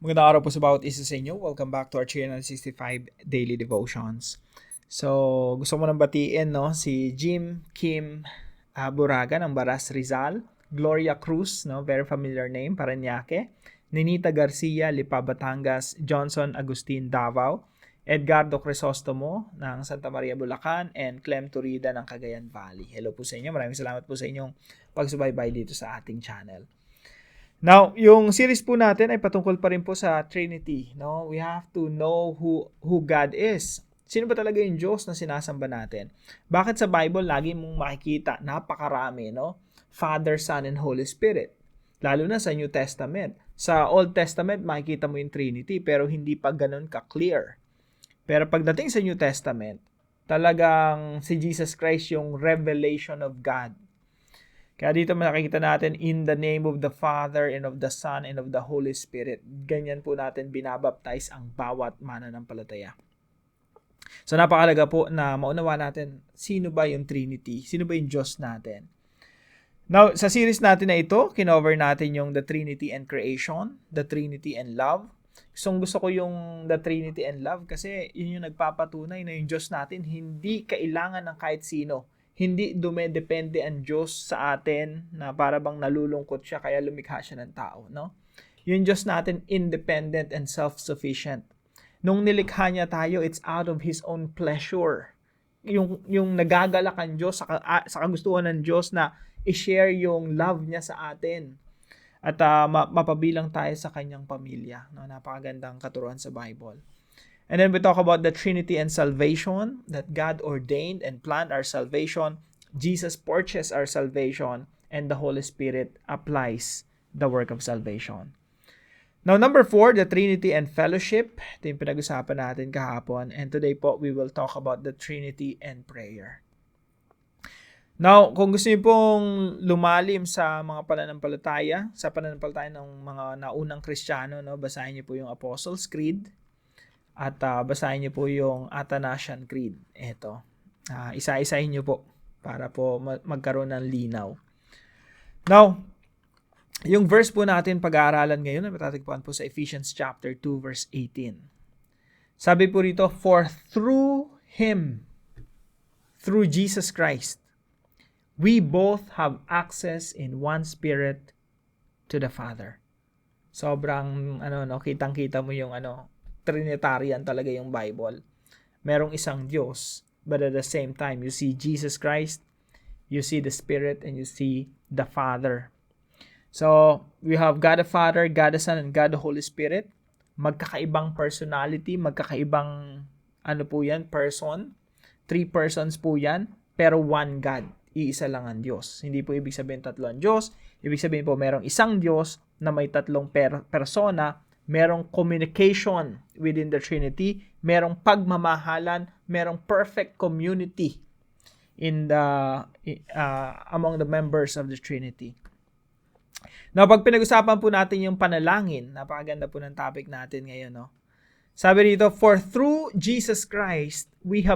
Magandang araw po sa bawat isa sa inyo. Welcome back to our channel 65 Daily Devotions. So, gusto ko nang batiin si Jim Kim Buraga ng Baras Rizal, Gloria Cruz, very familiar name, Parañaque, Ninita Garcia, Lipa, Batangas, Johnson Agustin, Davao, Edgardo Crisostomo ng Santa Maria, Bulacan, and Clem Turida ng Cagayan Valley. Hello po sa inyo. Maraming salamat po sa inyong pagsubaybay dito sa ating channel. Now, yung series po natin ay patungkol pa rin po sa Trinity. No? We have to know who God is. Sino ba talaga yung Diyos na sinasamba natin? Bakit sa Bible lagi mong makikita napakarami, Father, Son, and Holy Spirit? Lalo na sa New Testament. Sa Old Testament, makikita mo yung Trinity pero hindi pa ganun ka-clear. Pero pagdating sa New Testament, talagang si Jesus Christ yung revelation of God. Kaya dito makikita natin, in the name of the Father, and of the Son, and of the Holy Spirit. Ganyan po natin binabaptize ang bawat mananampalataya. So napakalaga po na maunawa natin sino ba yung Trinity, sino ba yung Diyos natin. Now, sa series natin na ito, kinover natin yung the Trinity and creation, the Trinity and love. Gusto ko yung the Trinity and love kasi yun yung nagpapatunay na yung Diyos natin hindi kailangan ng kahit sino. Hindi dumedepende ang Diyos sa atin na para bang nalulungkot siya kaya lumikha siya ng tao, Yung Diyos natin independent and self-sufficient. Nung nilikha niya tayo, it's out of His own pleasure. Yung nagagalak ang Diyos sa kagustuhan ng Diyos na i-share yung love niya sa atin. At mapabilang tayo sa kanyang pamilya. Napakagandang katuruan sa Bible. And then we talk about the Trinity and salvation, that God ordained and planned our salvation. Jesus purchased our salvation, and the Holy Spirit applies the work of salvation. Now, number 4, the Trinity and fellowship. Ito yung pinag-usapan natin kahapon. And today po, we will talk about the Trinity and prayer. Now, kung gusto niyo pong lumalim sa mga pananampalataya, sa pananampalataya ng mga naunang Kristiyano, basahin niyo po yung Apostles' Creed. At basahin niyo po yung Athanasian Creed. Ito. Isa-isahin niyo po para po magkaroon ng linaw. Now, yung verse po natin pag-aaralan ngayon ay matatagpuan po sa Ephesians chapter 2 verse 18. Sabi po rito, for through Him, through Jesus Christ, we both have access in one Spirit to the Father. Sobrang, kitang-kita mo yung Trinitarian talaga yung Bible. Merong isang Diyos, but at the same time, you see Jesus Christ, you see the Spirit, and you see the Father. So, we have God the Father, God the Son, and God the Holy Spirit. Magkakaibang personality, magkakaibang, person. 3 persons po yan, pero one God. Iisa lang ang Diyos. Hindi po ibig sabihin tatlo ang Diyos. Ibig sabihin po, merong isang Diyos na may tatlong persona, merong communication within the Trinity, merong pagmamahalan, merong perfect community in the among the members of the Trinity. Now, pag pinag-usapan po natin yung panalangin, napakaganda po ng topic natin ngayon, Sabi dito, for through Jesus Christ, we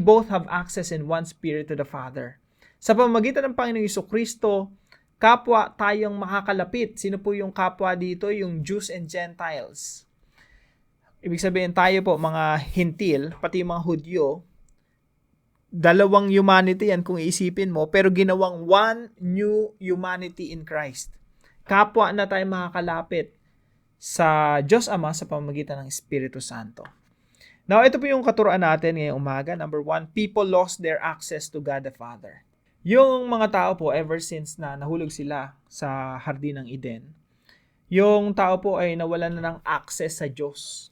both have access in one Spirit to the Father. Sa pamamagitan ng Panginoong Jesucristo, kapwa tayong makakalapit. Sino po yung kapwa dito? Yung Jews and Gentiles. Ibig sabihin tayo po, mga Hintil, pati yung mga Hudyo, dalawang humanity yan kung iisipin mo, pero ginawang one new humanity in Christ. Kapwa na tayo makakalapit sa Diyos Ama sa pamamagitan ng Espiritu Santo. Now, ito po yung katuruan natin ngayong umaga. Number 1, people lost their access to God the Father. Yung mga tao po, ever since na nahulog sila sa Hardin ng Eden, yung tao po ay nawalan na ng access sa Diyos.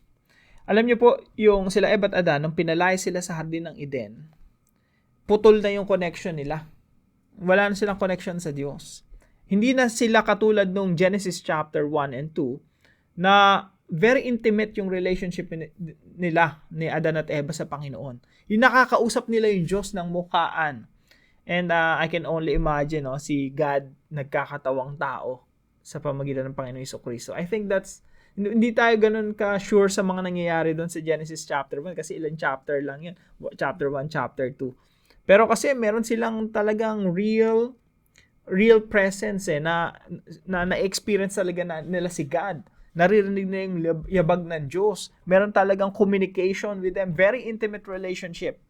Alam niyo po, yung sila Eva at Adan, nung pinalay sila sa Hardin ng Eden, putol na yung connection nila. Wala na silang connection sa Diyos. Hindi na sila katulad nung Genesis chapter 1 and 2, na very intimate yung relationship nila ni Adan at Eva sa Panginoon. Yung nakakausap nila yung Diyos ng mukhaan. And I can only imagine, si God nagkakatawang tao sa pamamagitan ng Panginoon Jesucristo. I think hindi tayo ganun ka-sure sa mga nangyayari doon sa Genesis chapter 1 kasi ilang chapter lang yun. Chapter 1, chapter 2. Pero kasi meron silang talagang real presence na na-experience talaga nila si God Naririnig na yung yabag ng Diyos. Meron talagang communication with them. Very intimate relationship.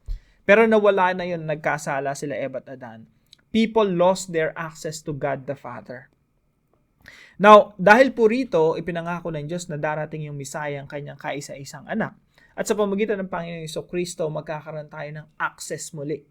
Pero nawala na yun, nagkasala sila Eva at Adan. People lost their access to God the Father. Now, dahil po rito, ipinangako ng Diyos na darating yung Misaya, ang kanyang kaisa-isang anak. At sa pamamagitan ng Panginoong Jesucristo, magkakaroon tayo ng access muli.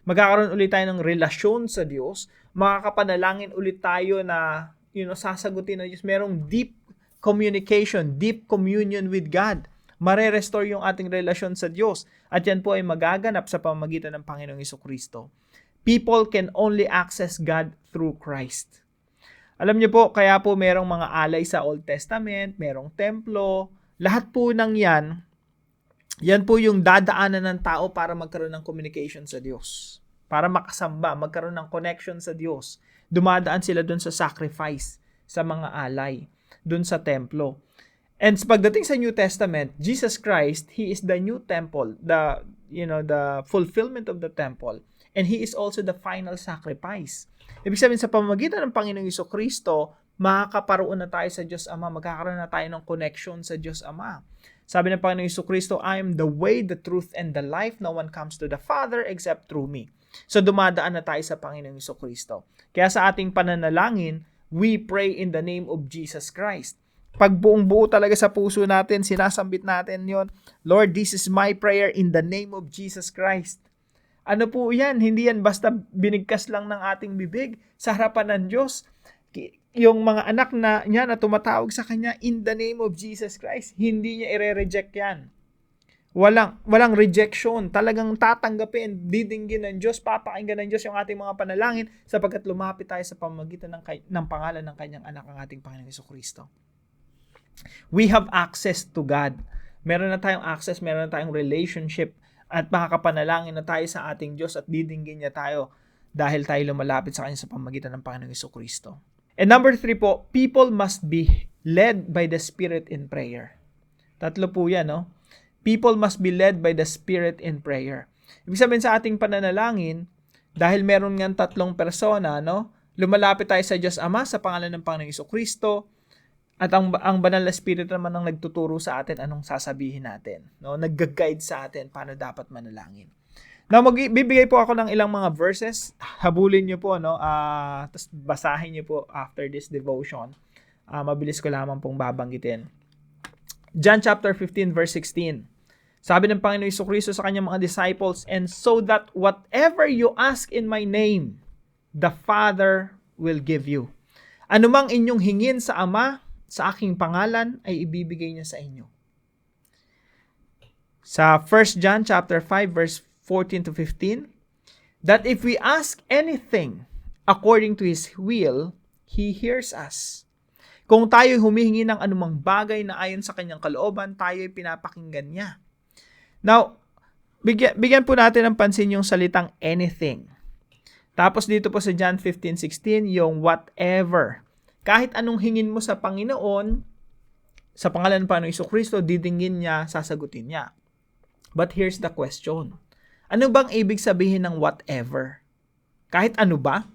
Magkakaroon ulit tayo ng relasyon sa Diyos. Makakapanalangin ulit tayo na, sasagutin ng Diyos. Merong deep communication, deep communion with God. Mare-restore yung ating relasyon sa Diyos. At yan po ay magaganap sa pamamagitan ng Panginoong Jesucristo. People can only access God through Christ. Alam niyo po, kaya po merong mga alay sa Old Testament, merong templo, lahat po ng yan po yung dadaanan ng tao para magkaroon ng communication sa Diyos. Para makasamba, magkaroon ng connection sa Diyos. Dumadaan sila dun sa sacrifice, sa mga alay, dun sa templo. And pagdating sa New Testament, Jesus Christ, He is the new temple, the fulfillment of the temple. And He is also the final sacrifice. Ibig sabihin, sa pamamagitan ng Panginoong Jesucristo, makakaparoon na tayo sa Diyos Ama, magkakaroon na tayo ng connection sa Diyos Ama. Sabi ng Panginoong Jesucristo, I am the way, the truth, and the life. No one comes to the Father except through me. So dumadaan na tayo sa Panginoong Jesucristo. Kaya sa ating pananalangin, we pray in the name of Jesus Christ. Pag buong-buo talaga sa puso natin, sinasambit natin yon, Lord, this is my prayer in the name of Jesus Christ. Ano po yan? Hindi yan basta binigkas lang ng ating bibig sa harapan ng Diyos. Yung mga anak niya na tumatawag sa Kanya in the name of Jesus Christ, hindi niya i-reject yan. Walang rejection. Talagang tatanggapin, didinggin ng Diyos, papakinggan ng Diyos yung ating mga panalangin sapagkat lumapit tayo sa pamamagitan ng pangalan ng Kanyang anak, ang ating Panginoong Jesucristo. We have access to God. Meron na tayong access, meron na tayong relationship at makakapanalangin na tayo sa ating Diyos at didinggin niya tayo dahil tayo lumalapit sa Kanya sa pamamagitan ng Panginoong Jesucristo. And number 3 po, people must be led by the Spirit in prayer. Tatlo po yan, no? People must be led by the Spirit in prayer. Ibig sabihin sa ating pananalangin, dahil meron nga tatlong persona, no? Lumalapit tayo sa Diyos Ama sa pangalan ng Panginoong Jesucristo, at ang banal na Espiritu naman ang nagtuturo sa atin anong sasabihin natin, no? Nagga-guide sa atin paano dapat manalangin. Now, bibigay po ako ng ilang mga verses. Habulin niyo po, no? Tapos basahin niyo po after this devotion. Mabilis ko lamang pong babanggitin. John chapter 15 verse 16. Sabi ng Panginoon Jesucristo sa kanyang mga disciples, and so that whatever you ask in my name, the Father will give you. Anumang inyong hingin sa Ama, sa aking pangalan, ay ibibigay niya sa inyo. Sa 1 John chapter 5 verse 14 to 15, that if we ask anything according to His will, He hears us. Kung tayo humihingi ng anumang bagay na ayon sa kanyang kalooban, tayo ay pinapakinggan niya. Now, bigyan po natin ng pansin yung salitang anything. Tapos dito po sa John 15:16, yung whatever. Kahit anong hingin mo sa Panginoon, sa pangalan ng Panginoong Jesucristo, didinggin niya, sasagutin niya. But here's the question. Ano bang ibig sabihin ng whatever? Kahit ano ba?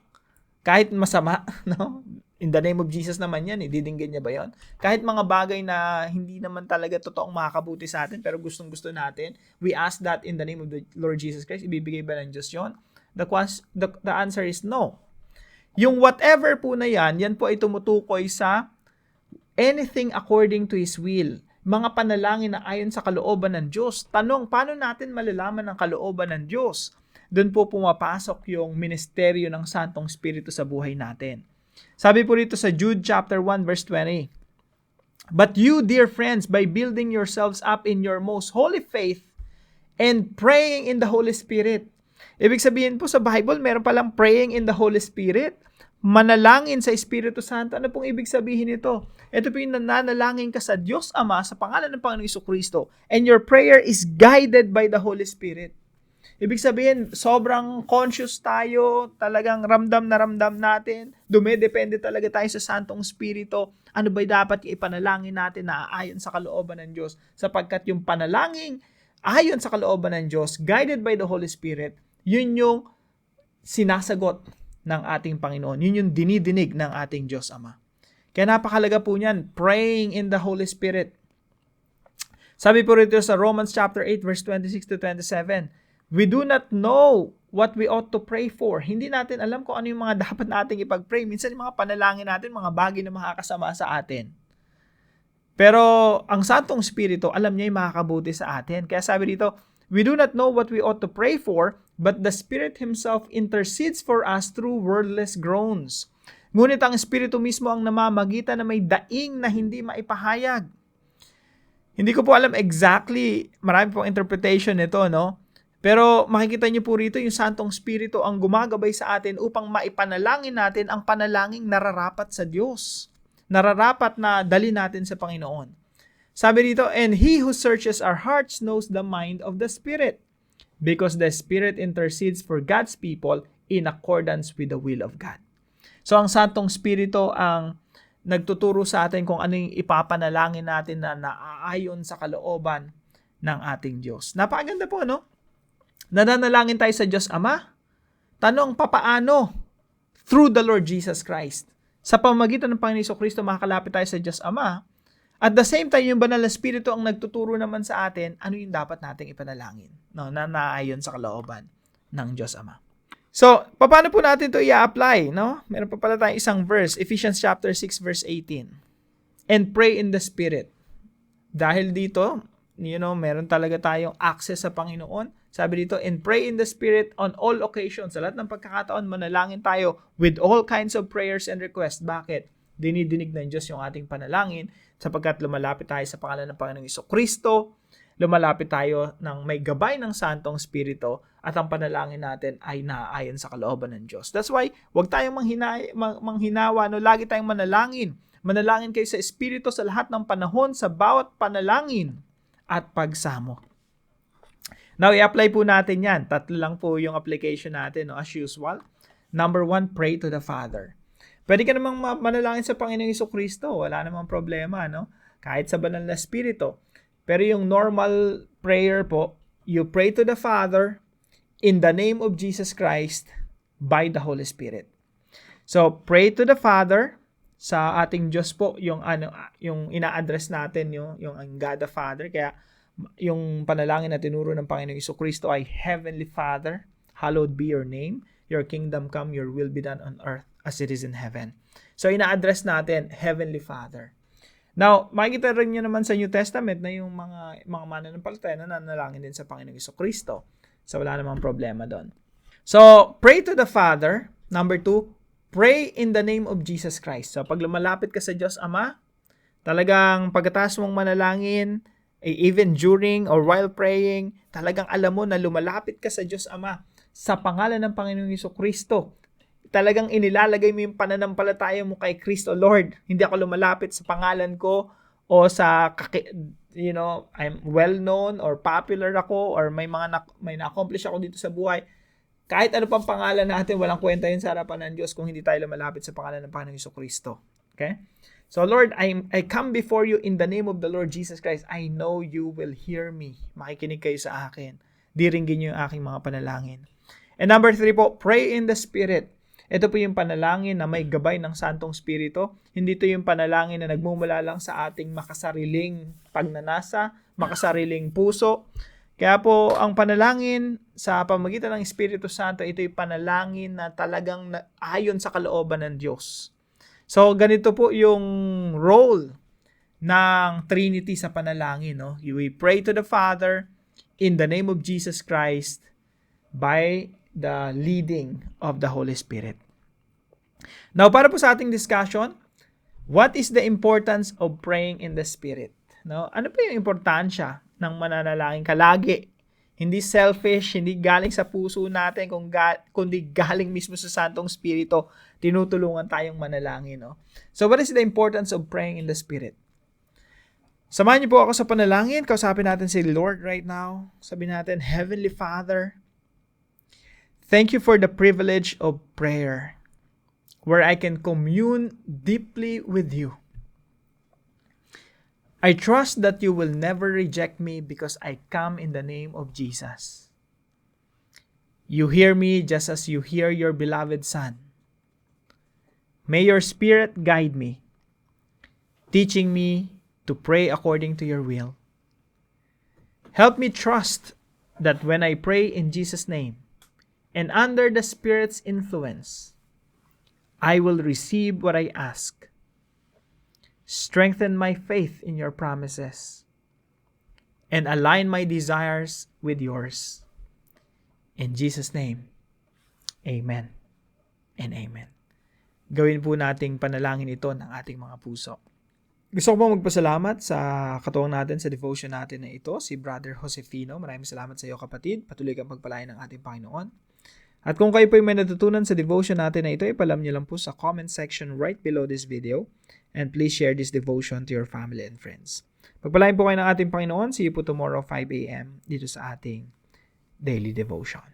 Kahit masama, no? In the name of Jesus naman yan, didinggin niya ba yon? Kahit mga bagay na hindi naman talaga totoong makakabuti sa atin, pero gustong-gusto natin, we ask that in the name of the Lord Jesus Christ, ibibigay ba ng Diyos yun? The answer is no. Yung whatever po na yan po ay tumutukoy sa anything according to His will. Mga panalangin na ayon sa kalooban ng Diyos. Tanong, paano natin malalaman ang kalooban ng Diyos? Doon po pumapasok yung ministeryo ng Santong Espiritu sa buhay natin. Sabi po rito sa Jude chapter 1 verse 20, but you, dear friends, by building yourselves up in your most holy faith and praying in the Holy Spirit. Ibig sabihin po sa Bible, meron palang praying in the Holy Spirit. Manalangin sa Espiritu Santo. Ano pong ibig sabihin nito? Ito po yung nananalangin ka sa Diyos Ama sa pangalan ng Panginoong Jesucristo, and your prayer is guided by the Holy Spirit. Ibig sabihin, sobrang conscious tayo, talagang ramdam na ramdam natin, dumedepende talaga tayo sa Santong Espiritu. Ano ba dapat ipanalangin natin na ayon sa kalooban ng Diyos? Sapagkat yung panalangin ayon sa kalooban ng Diyos, guided by the Holy Spirit, yun yung sinasagot ng ating Panginoon. Yun yung dinidinig ng ating Diyos Ama. Kaya napakalaga po niyan, praying in the Holy Spirit. Sabi po rito sa Romans chapter 8 verse 26 to 27, we do not know what we ought to pray for. Hindi natin alam kung ano yung mga dapat nating ipag-pray. Minsan yung mga panalangin natin, mga bagay na makakasama sa atin. Pero ang Santong Espiritu, alam niya yung makakabuti sa atin. Kaya sabi dito, we do not know what we ought to pray for, but the Spirit Himself intercedes for us through wordless groans. Ngunit ang Espiritu mismo ang namamagitan na may daing na hindi maipahayag. Hindi ko po alam exactly, marami pong interpretation nito, no? Pero makikita niyo po rito yung Santong Espiritu ang gumagabay sa atin upang maipanalangin natin ang panalangin nararapat sa Diyos. Nararapat na dali natin sa Panginoon. Sabi dito, and He who searches our hearts knows the mind of the Spirit, because the Spirit intercedes for God's people in accordance with the will of God. So ang Santong Espiritu ang nagtuturo sa atin kung ano yung ipapanalangin natin na naaayon sa kalooban ng ating Diyos. Napakaganda po, no? Nananalangin tayo sa Diyos Ama. Tanong, papaano? Through the Lord Jesus Christ. Sa pamamagitan ng Panginoon Jesucristo, makakalapit tayo sa Diyos Ama. At the same time, yung Banal na Espiritu ang nagtuturo naman sa atin, ano yung dapat nating ipanalangin, no? Na naayon sa kalooban ng Diyos Ama. So, paano po natin ito i-apply, no? Meron pa pala tayong isang verse, Ephesians chapter 6 verse 18. And pray in the Spirit. Dahil dito, meron talaga tayong access sa Panginoon. Sabi dito, and pray in the Spirit on all occasions. Sa lahat ng pagkakataon, manalangin tayo with all kinds of prayers and requests. Bakit? Dinidinig ng Diyos yung ating panalangin sapagkat lumalapit tayo sa pangalan ng Panginoong Jesucristo. Lumalapit tayo ng may gabay ng Santong Espiritu at ang panalangin natin ay naaayon sa kalooban ng Diyos. That's why, huwag tayong manghinawa, no? Lagi tayong manalangin. Manalangin kayo sa Espiritu sa lahat ng panahon, sa bawat panalangin at pagsamo. Now, i-apply po natin yan. 3 lang po yung application natin, no? As usual. Number 1, pray to the Father. Pwede ka namang manalangin sa Panginoong Jesucristo. Wala namang problema, no? Kahit sa Banal na Espiritu. Pero yung normal prayer po, you pray to the Father in the name of Jesus Christ by the Holy Spirit. So, pray to the Father sa ating Diyos po, yung ina-address natin, yung God the Father. Kaya, yung panalangin na tinuro ng Panginoong Jesucristo ay, Heavenly Father, hallowed be your name. Your kingdom come, your will be done on earth as it is in heaven. So, ina-address natin, Heavenly Father. Now, makikita rin nyo naman sa New Testament na yung mga mananampalataya na nanalangin din sa Panginoong Jesucristo. So, wala namang problema doon. So, pray to the Father. Number 2, pray in the name of Jesus Christ. So, pag lumalapit ka sa Diyos Ama, talagang pagkatapos mong manalangin, even during or while praying, talagang alam mo na lumalapit ka sa Diyos Ama sa pangalan ng Panginoong Jesucristo. Talagang inilalagay mo yung pananampalataya mo kay Kristo. Lord, hindi ako lumalapit sa pangalan ko o sa, I'm well-known or popular ako or may na-accomplish ako dito sa buhay. Kahit ano pang pangalan natin, walang kwenta yun sa harapan ng Diyos kung hindi tayo lumalapit sa pangalan ng Panginoong Jesucristo. Okay? So Lord, I come before you in the name of the Lord Jesus Christ. I know you will hear me. Makikinig kayo sa akin. Diringgin niyo yung aking mga panalangin. And number 3 po, pray in the Spirit. Ito po yung panalangin na may gabay ng Santong Espiritu. Hindi ito yung panalangin na nagmumula lang sa ating makasariling pagnanasa, makasariling puso. Kaya po, ang panalangin sa pamamagitan ng Espiritu Santo, ito yung panalangin na talagang ayon sa kalooban ng Diyos. So, ganito po yung role ng Trinity sa panalangin. No? We pray to the Father in the name of Jesus Christ by the leading of the Holy Spirit. Now, para po sa ating discussion, what is the importance of praying in the Spirit? No? Ano po yung importansya ng mananalangin ka lagi? Hindi selfish, hindi galing sa puso natin, kundi galing mismo sa Santong Espiritu, tinutulungan tayong manalangin. No? So, what is the importance of praying in the Spirit? Samahan niyo po ako sa panalangin. Kausapin natin si Lord right now. Sabi natin, Heavenly Father, thank you for the privilege of prayer, where I can commune deeply with you. I trust that you will never reject me because I come in the name of Jesus. You hear me just as you hear your beloved Son. May your Spirit guide me. teaching me to pray according to your will. Help me trust that when I pray in Jesus' name and under the Spirit's influence, I will receive what I ask. Strengthen my faith in your promises and align my desires with yours. In Jesus' name, Amen and Amen. Gawin po nating panalangin ito ng ating mga puso. Gusto ko po magpasalamat sa katuwang natin sa devotion natin na ito, si Brother Josefino. Maraming salamat sa iyo, kapatid. Patuloy kang pagpalain ng ating Panginoon. At kung kayo po may natutunan sa devotion natin na ito, ipalam niyo lang po sa comment section right below this video. And please share this devotion to your family and friends. Pagpalain po kayo ng ating Panginoon. See you po tomorrow 5 a.m. dito sa ating Daily Devotion.